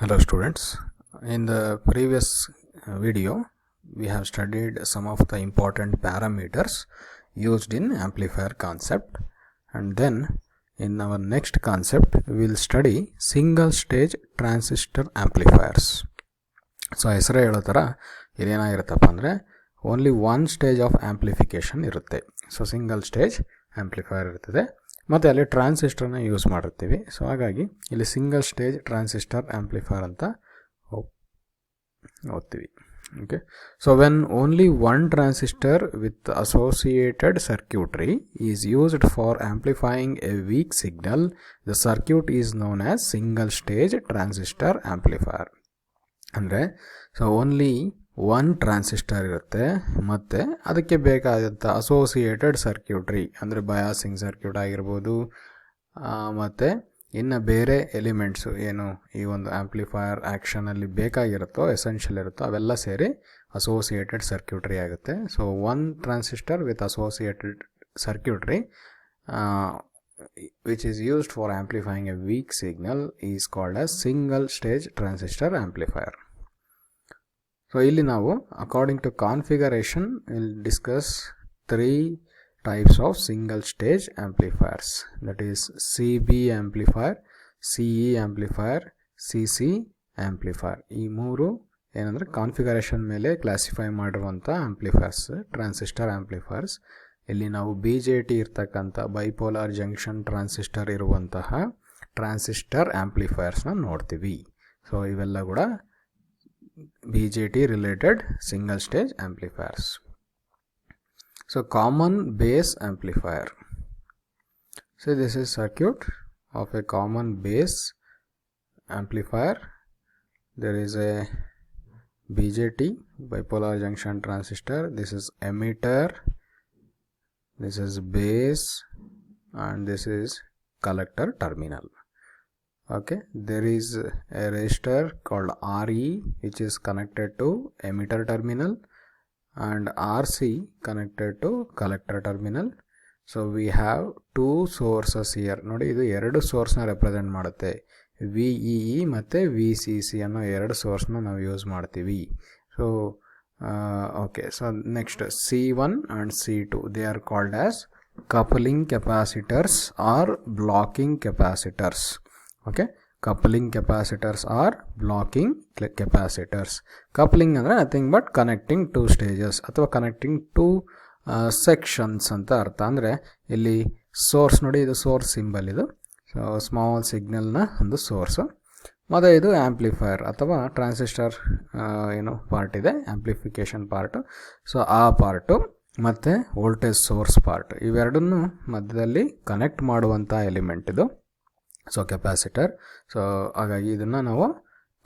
Hello students, in the previous video we have studied some of the important parameters used in amplifier concept, and then in our next concept we will study single stage transistor amplifiers. So ಹೆಸರೇ ಹೇಳೋ ಥರ ಇದೇನಾಗಿರುತ್ತಪ್ಪ ಅಂದರೆ only one stage of amplification ಇರುತ್ತೆ. So single stage amplifier ಇರ್ತದೆ ಮತ್ತು ಅಲ್ಲಿ ಟ್ರಾನ್ಸಿಸ್ಟರ್ನ use ಮಾಡಿರ್ತೀವಿ. So ಹಾಗಾಗಿ ಇಲ್ಲಿ ಸಿಂಗಲ್ ಸ್ಟೇಜ್ ಟ್ರಾನ್ಸಿಸ್ಟರ್ ಆಂಪ್ಲಿಫೈಯರ್ ಅಂತ ಓದ್ತೀವಿ. Okay, so when only one transistor with associated circuitry is used for amplifying a weak signal, the circuit is known as single stage transistor amplifier. ಅಂದರೆ so only one transistor ಇರುತ್ತೆ ಮತ್ತು ಅದಕ್ಕೆ ಬೇಕಾದಂಥ associated circuitry ಅಂದರೆ biasing circuit ಆಗಿರ್ಬೋದು, ಮತ್ತು ಇನ್ನು ಬೇರೆ ಎಲಿಮೆಂಟ್ಸು ಏನು ಈ ಒಂದು ಆಂಪ್ಲಿಫೈಯರ್ ಆ್ಯಕ್ಷನಲ್ಲಿ ಬೇಕಾಗಿರುತ್ತೋ ಎಸೆನ್ಷಿಯಲ್ ಇರುತ್ತೋ ಅವೆಲ್ಲ ಸೇರಿ ಅಸೋಸಿಯೇಟೆಡ್ ಸರ್ಕ್ಯೂಟ್ರಿ ಆಗುತ್ತೆ. So one transistor with associated circuitry which is used for amplifying a weak signal is called as single stage transistor amplifier. So ಇಲ್ಲಿ ನಾವು according to configuration we'll discuss three types of single stage amplifiers, that is CB amplifier, CE amplifier, CC amplifier. ಈ ಮೂರು ಏನಂದರೆ configuration ಮೇಲೆ classify ಮಾಡಿರುವಂಥ amplifiers, transistor amplifiers. ಇಲ್ಲಿ ನಾವು BJT ಇರ್ತಕ್ಕಂಥ ಬೈಪೋಲಾರ್ ಜಂಕ್ಷನ್ ಟ್ರಾನ್ಸಿಸ್ಟರ್ ಇರುವಂತಹ ಟ್ರಾನ್ಸಿಸ್ಟರ್ ಆಂಪ್ಲಿಫೈರ್ಸ್ನ ನೋಡ್ತೀವಿ. ಸೊ ಇವೆಲ್ಲ ಕೂಡ BJT related single stage amplifiers. So common base amplifier. So this is circuit of a common base amplifier. There is a BJT bipolar junction transistor. This is emitter, this is base, and this is collector terminal. Okay, there is a resistor called RE which is connected to emitter terminal and RC connected to collector terminal. So we have two sources here. ನೋಡಿ, ಇದು ಎರಡು ಸೋರ್ಸ್ನ represent ಮಾಡುತ್ತೆ. VEE ಮತ್ತು VCC ಅನ್ನೋ ಎರಡು ಸೋರ್ಸ್ನ ನಾವು use ಮಾಡ್ತೀವಿ. So okay, so next C1 and C2, they are called as coupling capacitors or blocking capacitors. Okay, coupling capacitors or blocking capacitors. Coupling ಅಂದರೆ nothing but connecting two stages ಅಥವಾ connecting two sections ಅಂತ ಅರ್ಥ. ಅಂದರೆ ಇಲ್ಲಿ source ನೋಡಿ, ಇದು source symbol, ಇದು so small ಸಿಗ್ನಲ್ನ ಒಂದು ಸೋರ್ಸು, ಮತ್ತು ಇದು ಆ್ಯಂಪ್ಲಿಫೈಯರ್ ಅಥವಾ ಟ್ರಾನ್ಸಿಸ್ಟರ್ ಏನು ಪಾರ್ಟ್ ಇದೆ, ಆ್ಯಂಪ್ಲಿಫಿಕೇಷನ್ ಪಾರ್ಟು. ಸೊ ಆ ಪಾರ್ಟು ಮತ್ತು ವೋಲ್ಟೇಜ್ ಸೋರ್ಸ್ ಪಾರ್ಟ್, ಇವೆರಡನ್ನು ಮಧ್ಯದಲ್ಲಿ ಕನೆಕ್ಟ್ ಮಾಡುವಂಥ ಎಲಿಮೆಂಟ್ ಇದು. So capacitor. ಸೊ ಹಾಗಾಗಿ ಇದನ್ನು ನಾವು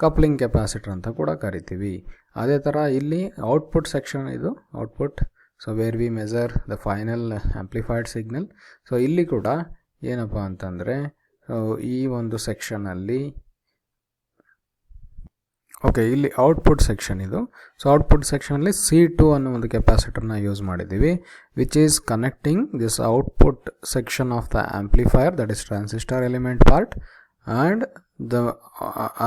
ಕಪ್ಲಿಂಗ್ ಕೆಪಾಸಿಟರ್ ಅಂತ ಕೂಡ ಕರಿತೀವಿ. ಅದೇ ಥರ ಇಲ್ಲಿ ಔಟ್ಪುಟ್ ಸೆಕ್ಷನ್, ಇದು output. So where we measure the final amplified signal. So ಇಲ್ಲಿ ಕೂಡ ಏನಪ್ಪ ಅಂತಂದರೆ ಈ ಒಂದು ಸೆಕ್ಷನಲ್ಲಿ ಓಕೆ, ಇಲ್ಲಿ ಔಟ್ಪುಟ್ ಸೆಕ್ಷನ್ ಇದು. ಸೊ ಔಟ್ಪುಟ್ ಸೆಕ್ಷನಲ್ಲಿ C2 ಅನ್ನೋ ಒಂದು ಕೆಪಾಸಿಟರ್ನ ಯೂಸ್ ಮಾಡಿದ್ದೀವಿ, which is connecting this output section of the amplifier, that is transistor element part, and the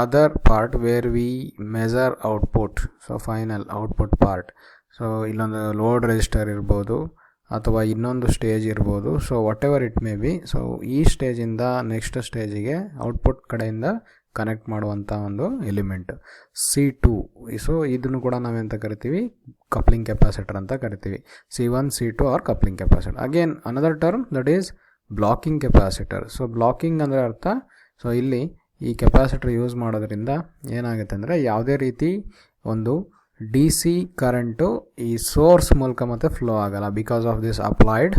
other part where we measure output. So final output part. So ಇಲ್ಲೊಂದು load resistor ಇರ್ಬೋದು ಅಥವಾ ಇನ್ನೊಂದು stage ಇರ್ಬೋದು. So what ever it may be. So ಈ ಸ್ಟೇಜಿಂದ next ಸ್ಟೇಜಿಗೆ output ಕಡೆಯಿಂದ connect ಮಾಡುವಂಥ ಒಂದು element C2. So ಇದನ್ನು ಕೂಡ ನಾವೆಂತ ಕರಿತೀವಿ, ಕಪ್ಲಿಂಗ್ ಕೆಪಾಸಿಟರ್ ಅಂತ ಕರಿತೀವಿ. C1 C2 are coupling capacitor. Again another term, that is blocking capacitor. So blocking ಅಂದರೆ ಅರ್ಥ, ಸೊ ಇಲ್ಲಿ ಈ ಕೆಪಾಸಿಟರ್ ಯೂಸ್ ಮಾಡೋದ್ರಿಂದ ಏನಾಗುತ್ತೆ ಅಂದರೆ ಯಾವುದೇ ರೀತಿ ಒಂದು DC ಕರೆಂಟು ಈ ಸೋರ್ಸ್ ಮೂಲಕ ಮತ್ತೆ ಫ್ಲೋ ಆಗಲ್ಲ, because of this applied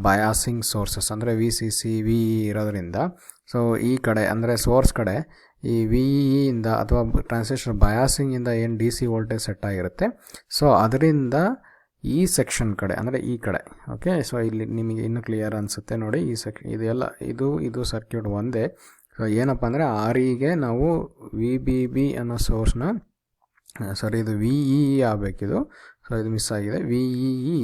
biasing sources. ಅಂದರೆ VCC VE ಇರೋದ್ರಿಂದ ಸೊ ಈ ಕಡೆ ಅಂದರೆ ಸೋರ್ಸ್ ಕಡೆ ಈ VE ಇಂದ ಅಥವಾ ಟ್ರಾನ್ಸಿಸ್ಟರ್ ಬಯಾಸಿಂಗಿಂದ ಏನು DC ವೋಲ್ಟೇಜ್ ಸೆಟ್ ಆಗಿರುತ್ತೆ, ಸೊ ಅದರಿಂದ ಈ ಸೆಕ್ಷನ್ ಕಡೆ ಅಂದರೆ ಈ ಕಡೆ. ಓಕೆ, ಸೊ ಇಲ್ಲಿ ನಿಮಗೆ ಇನ್ನೂ ಕ್ಲಿಯರ್ ಅನಿಸುತ್ತೆ ನೋಡಿ, ಈ ಇದೆಲ್ಲ ಇದು ಸರ್ಕ್ಯೂಟ್ ಒಂದೇ. ಸೊ ಏನಪ್ಪ ಅಂದರೆ REಗೆ ನಾವು VBB ಅನ್ನೋ ಸೋರ್ಸ್ನ, ಸಾರಿ ಇದು VEE ಆಗಬೇಕಿದು. ಸೊ ಇದು ಮಿಸ್ ಆಗಿದೆ. VEE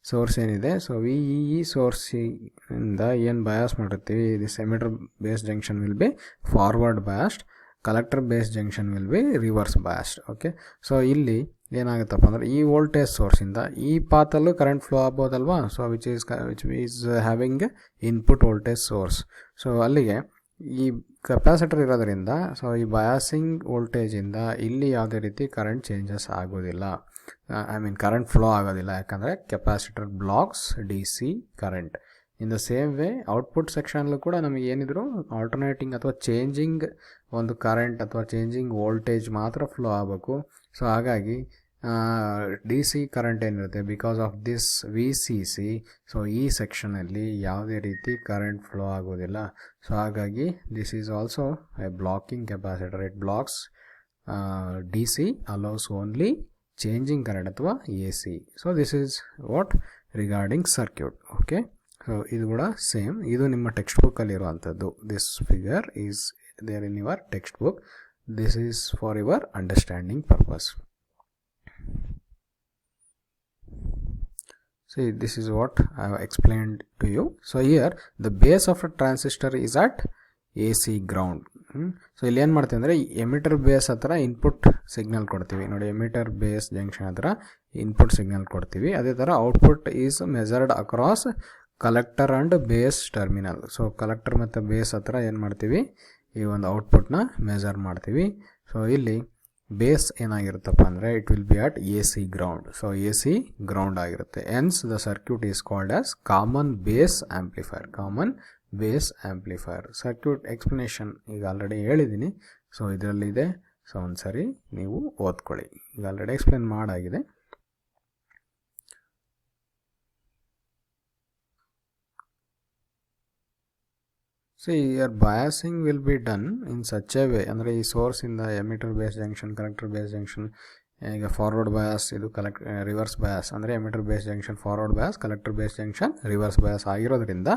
ಸೋರ್ಸ್ ಏನಿದೆ, ಸೊ VEE ಸೋರ್ಸಿಂದ ಏನು ಬಯಾಸ್ ಮಾಡಿರ್ತೀವಿ, this emitter base junction will be forward biased. Collector base junction will be reverse biased. Okay, so ಇಲ್ಲಿ ಏನಾಗುತ್ತಪ್ಪ ಅಂದರೆ ಈ ವೋಲ್ಟೇಜ್ ಸೋರ್ಸಿಂದ ಈ ಪಾತಲ್ಲೂ ಕರೆಂಟ್ ಫ್ಲೋ ಆಗ್ಬೋದಲ್ವಾ. So which is having input voltage source. So ಅಲ್ಲಿಗೆ ಈ ಕೆಪಾಸಿಟರ್ ಇರೋದ್ರಿಂದ ಸೊ ಈ ಬಯಾಸಿಂಗ್ ವೋಲ್ಟೇಜಿಂದ ಇಲ್ಲಿ ಯಾವುದೇ ರೀತಿ ಕರೆಂಟ್ ಚೇಂಜಸ್ ಆಗೋದಿಲ್ಲ, ಕರೆಂಟ್ ಫ್ಲೋ ಆಗೋದಿಲ್ಲ, ಯಾಕಂದರೆ capacitor blocks D C current. In the same way output ಸೆಕ್ಷನಲ್ಲೂ ಕೂಡ ನಮಗೆ ಏನಿದ್ರು ಆಲ್ಟರ್ನೇಟಿಂಗ್ ಅಥವಾ ಚೇಂಜಿಂಗ್ ಒಂದು ಕರೆಂಟ್ ಅಥವಾ ಚೇಂಜಿಂಗ್ ವೋಲ್ಟೇಜ್ ಮಾತ್ರ ಫ್ಲೋ ಆಗಬೇಕು. ಸೊ ಹಾಗಾಗಿ ಡಿ ಸಿ ಕರೆಂಟ್ ಏನಿರುತ್ತೆ because of this V C C, so ಈ ಸೆಕ್ಷನಲ್ಲಿ ಯಾವುದೇ ರೀತಿ ಕರೆಂಟ್ ಫ್ಲೋ ಆಗೋದಿಲ್ಲ. ಸೊ ಹಾಗಾಗಿ this is also a blocking capacitor. It blocks D C, allows only changing current ಅಥವಾ A C. So this is what regarding circuit. Okay, so ಇದು ಕೂಡ same, ಇದು ನಿಮ್ಮ ಟೆಕ್ಸ್ಟ್ ಬುಕ್ಕಲ್ಲಿ ಇರುವಂಥದ್ದು. This figure is there in your text book. This is for your understanding purpose. See, this is what I have explained to you. So here the base of a transistor is at AC ground. So ಇಲ್ಲಿ ಏನು ಮಾಡ್ತೀವಿ ಅಂದರೆ emitter base ಹತ್ರ input signal ಕೊಡ್ತೀವಿ ನೋಡಿ. Emitter base junction ಹತ್ರ input signal ಕೊಡ್ತೀವಿ. ಅದೇ ಥರ output is measured across collector and base terminal. So collector ಮತ್ತು ಬೇಸ್ ಹತ್ರ ಏನು ಮಾಡ್ತೀವಿ, ಈ ಒಂದು ಔಟ್ಪುಟ್ನ ಮೆಜರ್ ಮಾಡ್ತೀವಿ. ಸೊ ಇಲ್ಲಿ ಬೇಸ್ ಏನಾಗಿರುತ್ತಪ್ಪ ಅಂದರೆ it will be at A C ground. So A C ground ಆಗಿರುತ್ತೆ. Hence the circuit is called as common base amplifier. Common base amplifier circuit explanation ಈಗ ಆಲ್ರೆಡಿ ಹೇಳಿದ್ದೀನಿ. ಸೊ ಇದರಲ್ಲಿದೆ, ಸೊ ಒಂದು ಸರಿ ನೀವು ಓದ್ಕೊಳ್ಳಿ. ಈಗ ಆಲ್ರೆಡಿ ಎಕ್ಸ್ಪ್ಲೇನ್ ಮಾಡಾಗಿದೆ. See, your biasing will be done in such a way, ಅಂದರೆ ಈ ಸೋರ್ಸಿಂದ emitter base junction, collector base junction, ಈಗ ಫಾರ್ವರ್ಡ್ ಬಯಾಸ್, ಇದು ರಿವರ್ಸ್ ಬಯಾಸ್, ಅಂದರೆ emitter base junction forward bias, collector base junction reverse bias ಆಗಿರೋದ್ರಿಂದ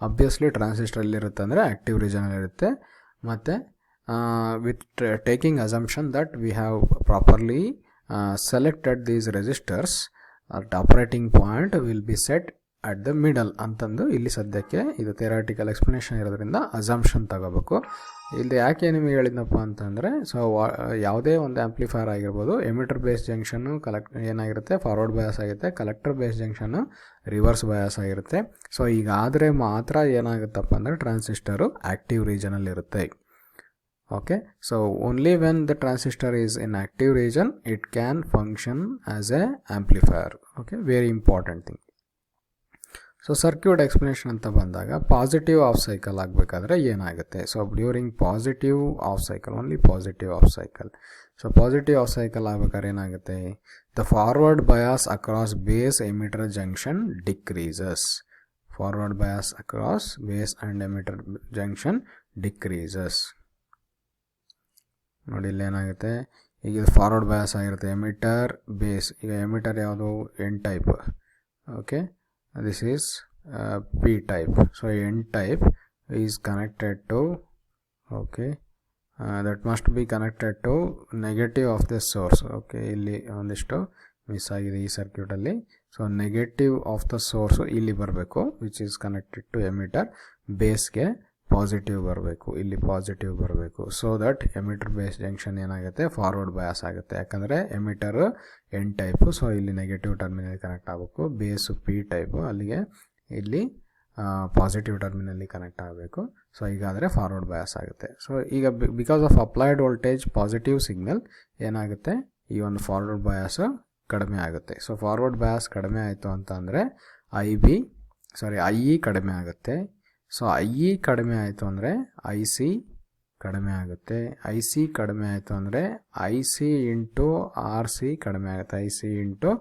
obviously transistor ಎಲ್ಲಿರುತ್ತೆ ಅಂದರೆ active ರೀಜನಲ್ಲಿರುತ್ತೆ. ಮತ್ತು with taking assumption that we have properly selected these resistors at operating point will be set at the middle ಅಂತಂದು ಇಲ್ಲಿ ಸದ್ಯಕ್ಕೆ ಇದು theoretical explanation ಇರೋದ್ರಿಂದ ಅಸಂಪ್ಷನ್ ತಗೋಬೇಕು. ಇಲ್ಲಿ ಯಾಕೆ ನಿಮಗೆ ಹೇಳಿದ್ನಪ್ಪ ಅಂತಂದರೆ, ಸೊ ಯಾವುದೇ ಒಂದು ಆ್ಯಂಪ್ಲಿಫೈರ್ ಆಗಿರ್ಬೋದು, ಎಮಿಟರ್ ಬೇಸ್ ಜಂಕ್ಷನ್ನು ಏನಾಗಿರುತ್ತೆ ಫಾರ್ವರ್ಡ್ ಬಯಾಸ್ ಆಗಿರುತ್ತೆ, collector base junction reverse bias ಆಗಿರುತ್ತೆ. ಸೊ ಈಗಾದರೆ ಮಾತ್ರ ಏನಾಗುತ್ತಪ್ಪ ಅಂದರೆ ಟ್ರಾನ್ಸಿಸ್ಟರು ಆ್ಯಕ್ಟಿವ್ ರೀಜನಲ್ಲಿರುತ್ತೆ. Okay, so only when the transistor is in active region it can function as a amplifier. Okay, very important thing. So circuit explanation anta bandaga positive off cycle agಬೇಕಾದ್ರೆ ಏನಾಗುತ್ತೆ. So during positive off cycle, only positive off cycle. So positive off cycle ಆಗಬೇಕಾದ್ರೆ ಏನಾಗುತ್ತೆ, the forward bias across base emitter junction decreases. Forward bias across base and emitter junction decreases. ನೋಡಿ ಇಲ್ಲಿ ಏನಾಗುತ್ತೆ, ಈಗ ಇದು forward bias ಆಗಿರುತ್ತೆ, emitter base. ಈಗ emitter ಯಾವುದು N type. Okay, this is P type. So N type is connected to, okay, that must be connected to negative of the source. Okay, ಇಲ್ಲಿ ಒಂದಿಷ್ಟು ಮಿಸ್ ಆಗಿದೆ ಈ ಸರ್ಕ್ಯೂಟಲ್ಲಿ. So negative of the source ಇಲ್ಲಿ ಬರಬೇಕು, which is connected to emitter. ಬೇಸ್ಗೆ positive ಬರಬೇಕು, ಇಲ್ಲಿ ಪಾಸಿಟಿವ್ ಬರಬೇಕು. So that emitter base junction ಏನಾಗುತ್ತೆ ಫಾರ್ವರ್ಡ್ ಬಯಾಸ್ ಆಗುತ್ತೆ, ಯಾಕಂದರೆ ಎಮಿಟರ್ ಎನ್ ಟೈಪು. ಸೊ ಇಲ್ಲಿ ನೆಗೆಟಿವ್ ಟರ್ಮಿನಲ್ ಕನೆಕ್ಟ್ ಆಗಬೇಕು. ಬೇಸು ಪಿ ಟೈಪು, ಅಲ್ಲಿಗೆ ಇಲ್ಲಿ ಪಾಸಿಟಿವ್ ಟರ್ಮಿನಲ್ಲಿ ಕನೆಕ್ಟ್ ಆಗಬೇಕು. ಸೊ ಈಗಾದರೆ ಫಾರ್ವರ್ಡ್ ಬಯಾಸ್ ಆಗುತ್ತೆ. ಸೊ ಈಗ because of applied voltage positive signal ಏನಾಗುತ್ತೆ, ಈ ಒಂದು ಫಾರ್ವರ್ಡ್ ಬಯಾಸು ಕಡಿಮೆ ಆಗುತ್ತೆ. ಸೊ ಫಾರ್ವರ್ಡ್ ಬಯಾಸ್ ಕಡಿಮೆ ಆಯಿತು ಅಂತ ಅಂದರೆ ಐ ಇ ಕಡಿಮೆ ಆಗುತ್ತೆ. ಸೊ ಐ ಇ ಕಡಿಮೆ ಆಯಿತು ಅಂದರೆ ಐ ಸಿ ಕಡಿಮೆ ಆಗುತ್ತೆ. ಐ ಸಿ ಕಡಿಮೆ ಆಯಿತು ಅಂದರೆ I C into R C ಕಡಿಮೆ ಆಗುತ್ತೆ. I C into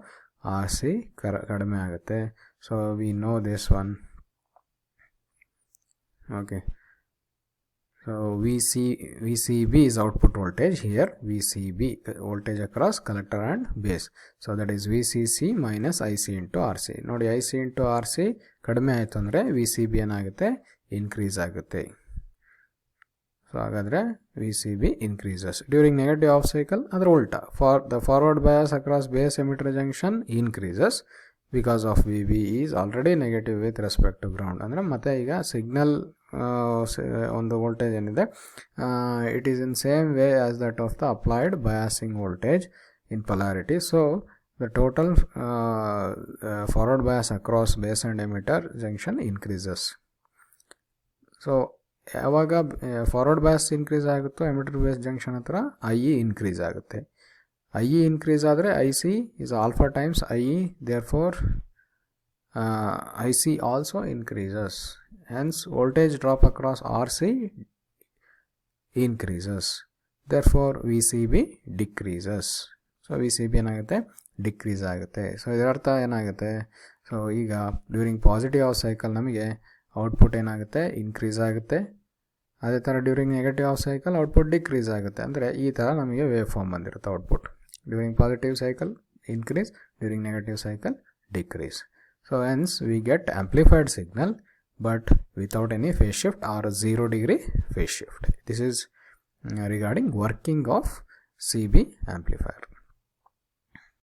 R C ಕಡಿಮೆ ಆಗುತ್ತೆ. So we know this one. Okay, so V C B is output voltage. Here VCB, voltage across collector and base. So that is VCC minus IC into RC. ನೋಡಿ IC into RC ಕಡಿಮೆ ಆಯಿತು ಅಂದರೆ VCB ಏನಾಗುತ್ತೆ, increase ಆಗುತ್ತೆ. So ಹಾಗಾದರೆ VCB increases. During negative off cycle ಅದರ ಉಲ್ಟಾ, for the forward bias across base emitter junction increases. Because of V B is already negative with respect to ground. ಅಂದರೆ ಮತ್ತೆ ಈಗ ಸಿಗ್ನಲ್ ಒಂದು ವೋಲ್ಟೇಜ್ ಏನಿದೆ it is in same way as that of the applied biasing voltage in polarity. So the total forward bias across base and emitter junction increases. So ಯಾವಾಗ forward bias increase ಆಗುತ್ತೋ emitter base junction ಹತ್ರ I E increase ಆಗುತ್ತೆ. I E increase ಆದರೆ I C is alpha times I E, therefore I C also increases. Hence voltage drop across R C increases, therefore V C B decreases. So V C B ಏನಾಗುತ್ತೆ, decrease ಆಗುತ್ತೆ. So ಇದರರ್ಥ ಏನಾಗುತ್ತೆ, so ಈಗ during positive half cycle ನಮಗೆ output ಏನಾಗುತ್ತೆ, increase ಆಗುತ್ತೆ. ಅದೇ ಥರ during negative half cycle output decrease ಆಗುತ್ತೆ. ಅಂದರೆ ಈ ಥರ ನಮಗೆ ವೇವ್ ಫಾರ್ಮ್ ಬಂದಿರುತ್ತೆ output. During positive cycle increase, during negative cycle decrease. So hence we get amplified signal but without any phase shift or 0 degree phase shift. This is regarding working of CB amplifier.